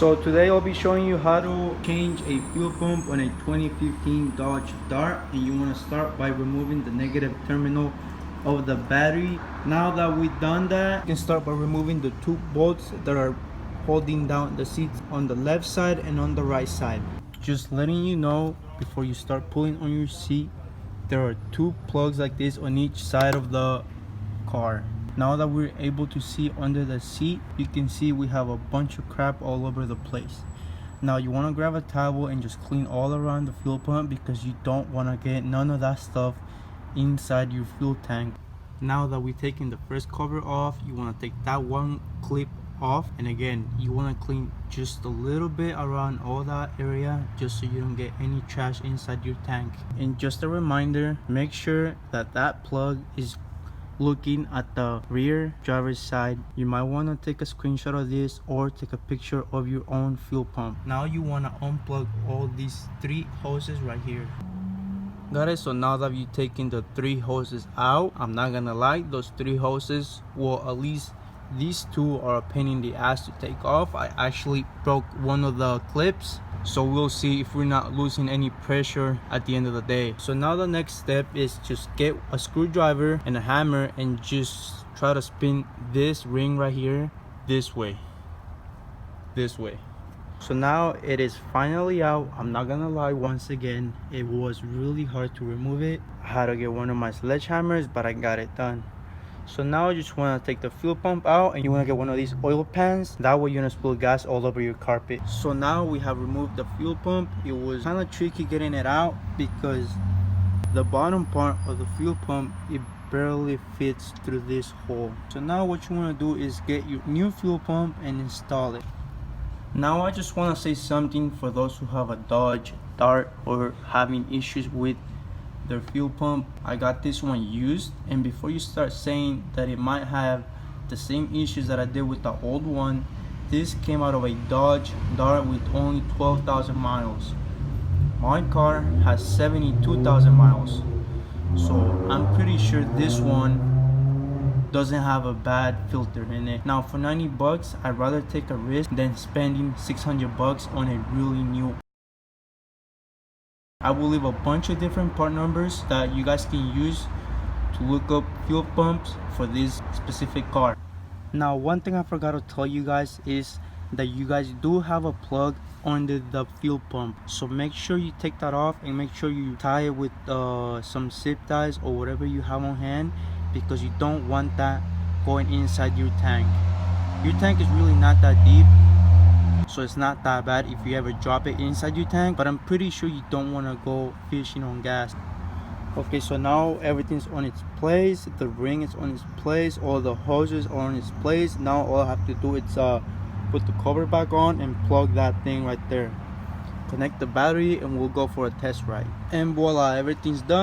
So today I'll be showing you how to change a fuel pump on a 2015 Dodge Dart, and you want to start by removing the negative terminal of the battery. Now that we've done that, you can start by removing the two bolts that are holding down the seats on the left side and on the right side. Just letting you know before you start pulling on your seat, there are two plugs like this on each side of the car. Now that we're able to see under the seat, you can see we have a bunch of crap all over the place. Now you want to grab a towel and just clean all around the fuel pump, because you don't want to get none of that stuff inside your fuel tank. Now that we've taken the first cover off, you want to take that one clip off, and again you want to clean just a little bit around all that area, just so you don't get any trash inside your tank. And just a reminder, make sure that that plug is looking at the rear driver's side. You might want to take a screenshot of this or take a picture of your own fuel pump. Now you want to unplug all these three hoses right here. Got it? So now that you've taken the three hoses out, I'm not gonna lie, those three hoses, well, at least these two are a pain in the ass to take off. I actually broke one of the clips, so we'll see if we're not losing any pressure at the end of the day. So now the next step is just get a screwdriver and a hammer and just try to spin this ring right here this way. So now it is finally out. I'm not gonna lie, once again it was really hard to remove it. I had to get one of my sledgehammers, but I got it done. So now you just want to take the fuel pump out, and you want to get one of these oil pans. That way you're gonna spill gas all over your carpet. So now we have removed the fuel pump. It was kind of tricky getting it out because the bottom part of the fuel pump, it barely fits through this hole. So now what you want to do is get your new fuel pump and install it. Now I just want to say something for those who have a Dodge Dart or having issues with their fuel pump. I got this one used, and before you start saying that it might have the same issues that I did with the old one, this came out of a Dodge Dart with only 12,000 miles. My car has 72,000 miles, so I'm pretty sure this one doesn't have a bad filter in it. Now for 90 bucks, I'd rather take a risk than spending 600 bucks on a really new. I will leave a bunch of different part numbers that you guys can use to look up fuel pumps for this specific car. Now one thing I forgot to tell you guys is that you guys do have a plug under the fuel pump, so make sure you take that off and make sure you tie it with some zip ties or whatever you have on hand, because you don't want that going inside your tank. Your tank is really not that deep, so it's not that bad if you ever drop it inside your tank, but I'm pretty sure you don't want to go fishing on gas. Okay, so now everything's on its place. The ring is on its place, all the hoses are on its place. Now all I have to do is put the cover back on and plug that thing right there, connect the battery, and we'll go for a test ride. And voila, everything's done.